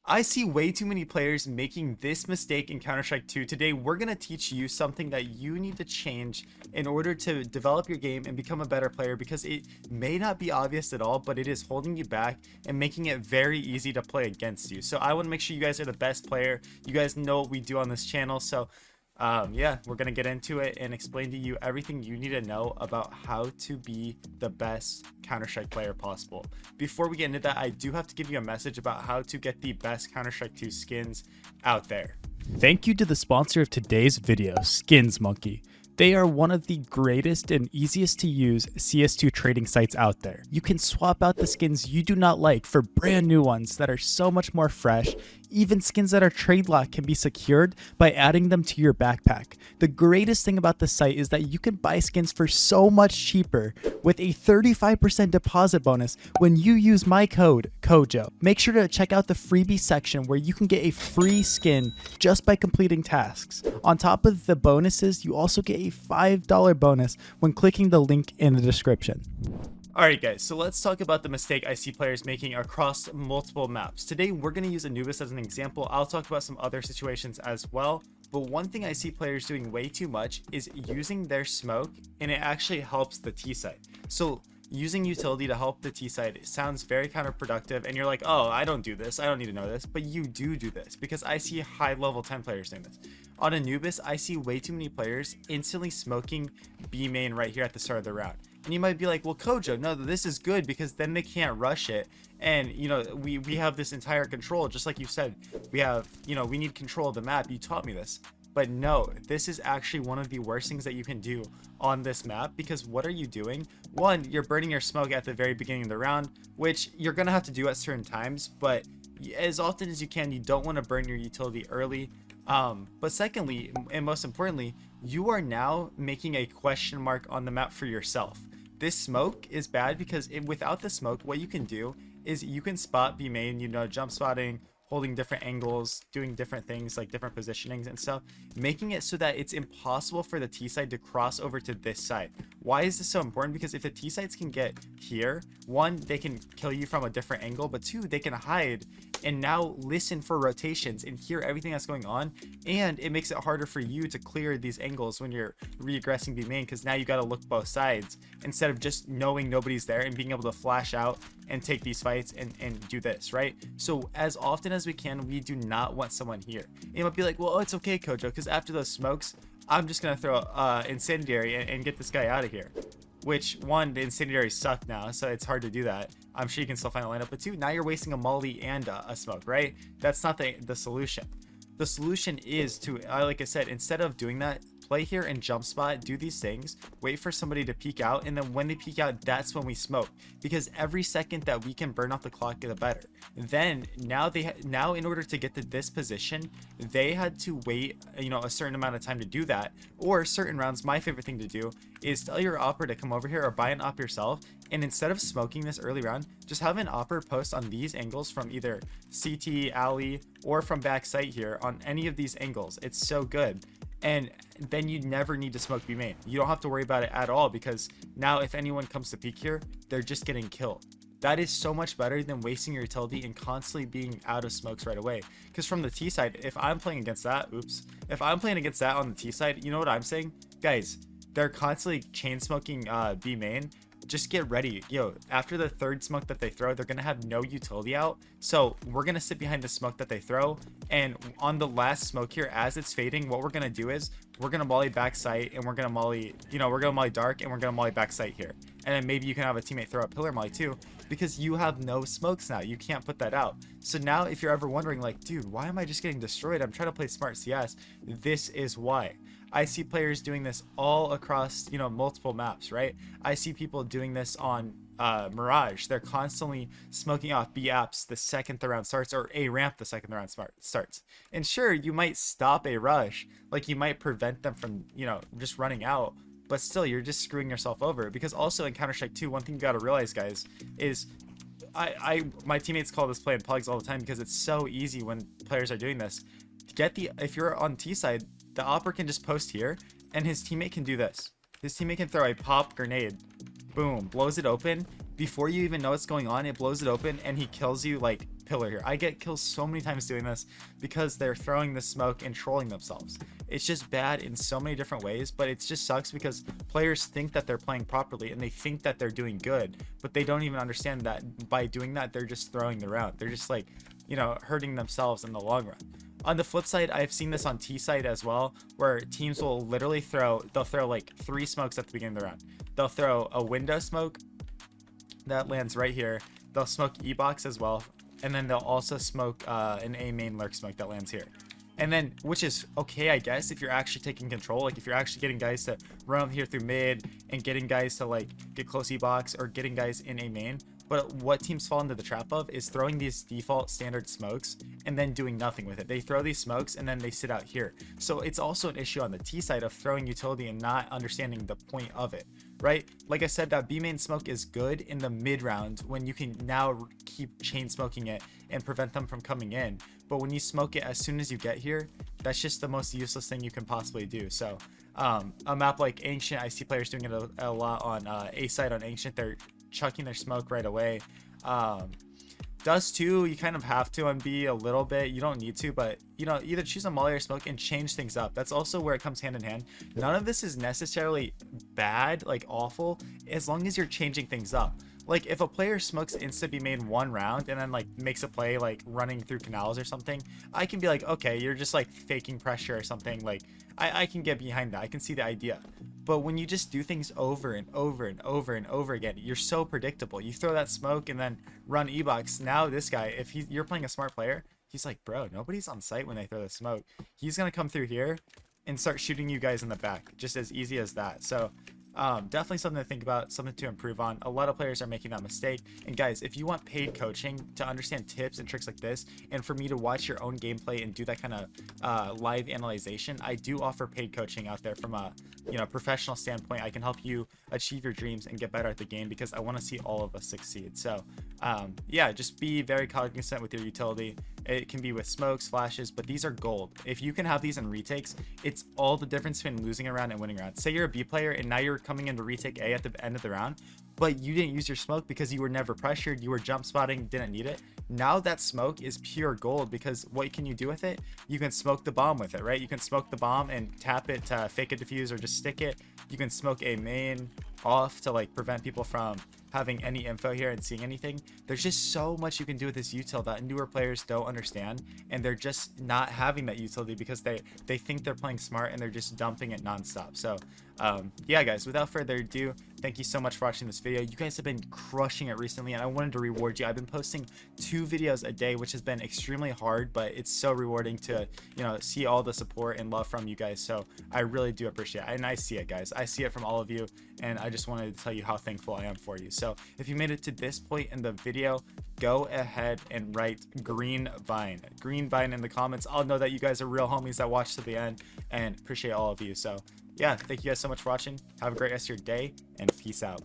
I see way too many players making this mistake in Counter-Strike 2. Today, we're going to teach you something that you need to change in order to develop your game and become a better player, because it may not be obvious at all, but it is holding you back and making it very easy to play against you. So I want to make sure you guys are the best player. You guys know what we do on this channel. So yeah, we're gonna get into it and explain to you everything you need to know about how to be the best Counter-Strike player possible. Before we get into that, I do have to give you a message about how to get the best Counter-Strike 2 skins out there. Thank you to the sponsor of today's video, Skins Monkey. They are one of the greatest and easiest to use CS2 trading sites out there. You can swap out the skins you do not like for brand new ones that are so much more fresh. Even skins that are trade locked can be secured by adding them to your backpack. The greatest thing about the site is that you can buy skins for so much cheaper with a 35% deposit bonus when you use my code KOJO. Make sure to check out the freebie section where you can get a free skin just by completing tasks. On top of the bonuses, you also get a $5 bonus when clicking the link in the description. Alright guys, so let's talk about the mistake I see players making across multiple maps. Today we're going to use Anubis as an example. I'll talk about some other situations as well. But one thing I see players doing way too much is using their smoke, and it actually helps the T side. So using utility to help the T side sounds very counterproductive, and you're like, oh, I don't do this, I don't need to know this, but you do this, because I see high level 10 players doing this. On Anubis, I see way too many players instantly smoking B main right here at the start of the round. And you might be like, well, Kojo, no, this is good because then they can't rush it. And, you know, we have this entire control, just like you said, we have, you know, we need control of the map. You taught me this. But no, this is actually one of the worst things that you can do on this map, because what are you doing? One, you're burning your smoke at the very beginning of the round, which you're going to have to do at certain times. But as often as you can, you don't want to burn your utility early. But secondly, and most importantly, you are now making a question mark on the map for yourself. This smoke is bad because without the smoke, what you can do is you can spot B main, you know, jump spotting, holding different angles, doing different things like different positionings and stuff, making it so that it's impossible for the T side to cross over to this side. Why is this so important? Because if the T sides can get here, one, they can kill you from a different angle, but two, they can hide and now listen for rotations and hear everything that's going on, and it makes it harder for you to clear these angles when you're reaggressing B main, because now you got to look both sides instead of just knowing nobody's there and being able to flash out and take these fights and do this, right? So as often as we can, we do not want someone here. And you might be like, well, it's okay, Kojo, because after those smokes, I'm just gonna throw incendiary and get this guy out of here. Which, one, the incendiary suck now, so it's hard to do that. I'm sure you can still find a lineup, but two, now you're wasting a molly and a smoke, right? That's not the solution. The solution is to, like I said, instead of doing that, play here and jump spot, do these things, wait for somebody to peek out, and then when they peek out, that's when we smoke, because every second that we can burn off the clock, the better. Then now now in order to get to this position, they had to wait, you know, a certain amount of time to do that. Or certain rounds, my favorite thing to do is tell your opper to come over here or buy an op yourself, and instead of smoking this early round, just have an opper post on these angles from either CT, alley, or from backside here on any of these angles. It's so good. And then you never need to smoke B main. You don't have to worry about it at all, because now if anyone comes to peek here, they're just getting killed. That is so much better than wasting your utility and constantly being out of smokes right away. Because from the T side, if I'm playing against that, if I'm playing against that on the T side, you know what I'm saying? Guys, they're constantly chain smoking B main. Just get ready. Yo, after the third smoke that they throw, they're gonna have no utility out, so we're gonna sit behind the smoke that they throw, and on the last smoke here, as it's fading, what we're gonna do is we're gonna molly back sight, and we're gonna molly, you know, we're gonna molly dark, and we're gonna molly back sight here, and then maybe you can have a teammate throw a pillar molly too, because you have no smokes now. You can't put that out. So now if you're ever wondering, like, dude, why am I just getting destroyed? I'm trying to play smart CS. This is why. I see players doing this all across, you know, multiple maps, right? I see people doing this on Mirage. They're constantly smoking off B apps the second the round starts, or A ramp the second the round starts. And sure, you might stop a rush, like you might prevent them from, you know, just running out, but still, you're just screwing yourself over. Because also in Counter-Strike 2, one thing you gotta realize, guys, is my teammates call this playing plugs all the time, because it's so easy when players are doing this. If you're on T side, the opper can just post here, and his teammate can do this. His teammate can throw a pop grenade, boom, blows it open. Before you even know what's going on, it blows it open, and he kills you like pillar here. I get kills so many times doing this because they're throwing the smoke and trolling themselves. It's just bad in so many different ways, but it just sucks because players think that they're playing properly and they think that they're doing good, but they don't even understand that by doing that they're just throwing the round. They're just like, you know, hurting themselves in the long run. On the flip side, I've seen this on T side as well, where teams will literally they'll throw like 3 smokes at the beginning of the round. They'll throw a window smoke that lands right here. They'll smoke E-box as well, and then they'll also smoke an A main lurk smoke that lands here. And then, which is okay, I guess, if you're actually taking control, like if you're actually getting guys to run up here through mid and getting guys to like get close E-box or getting guys in A main. But what teams fall into the trap of is throwing these default standard smokes and then doing nothing with it. They throw these smokes and then they sit out here. So it's also an issue on the T side of throwing utility and not understanding the point of it, right? Like I said, that B main smoke is good in the mid round when you can now keep chain smoking it and prevent them from coming in. But when you smoke it as soon as you get here, that's just the most useless thing you can possibly do. So a map like Ancient, I see players doing it a lot on A side on Ancient. They're chucking their smoke right away. Dust 2, you kind of have to on B a little bit. You don't need to, but you know, either choose a molly or smoke and change things up. That's also where it comes hand in hand. None of this is necessarily bad, like awful, as long as you're changing things up. Like if a player smokes insta B main 1 round and then like makes a play like running through canals or something, I can be like, okay, you're just like faking pressure or something. Like I can get behind that. I can see the idea. But when you just do things over and over and over and over again, you're so predictable. You throw that smoke and then run E-box. Now this guy, if you're playing a smart player, he's like, bro, nobody's on site when they throw the smoke. He's gonna come through here and start shooting you guys in the back, just as easy as that. So definitely something to think about, something to improve on. A lot of players are making that mistake. And guys, if you want paid coaching to understand tips and tricks like this, and for me to watch your own gameplay and do that kind of live analyzation, I do offer paid coaching out there from a professional standpoint. I can help you achieve your dreams and get better at the game because I want to see all of us succeed. So yeah, just be very cognizant with your utility. It can be with smokes, flashes, but these are gold. If you can have these in retakes, it's all the difference between losing a round and winning a round. Say you're a B player and now you're coming into retake A at the end of the round, but you didn't use your smoke because you were never pressured, you were jump spotting, didn't need it. Now that smoke is pure gold because what can you do with it? You can smoke the bomb with it, right? You can smoke the bomb and tap it to fake a defuse or just stick it. You can smoke a main off to like prevent people from having any info here and seeing anything. There's just so much you can do with this util that newer players don't understand, and they're just not having that utility because they think they're playing smart and they're just dumping it nonstop. So yeah guys, without further ado, thank you so much for watching this video. You guys have been crushing it recently and I wanted to reward you. I've been posting 2 videos a day, which has been extremely hard, but it's so rewarding to see all the support and love from you guys. So I really do appreciate it, and I see it, guys. I see it from all of you, and I just wanted to tell you how thankful I am for you. So if you made it to this point in the video, go ahead and write green vine in the comments. I'll know that you guys are real homies that watched to the end, and appreciate all of you. So yeah, thank you guys so much for watching. Have a great rest of your day, and peace out.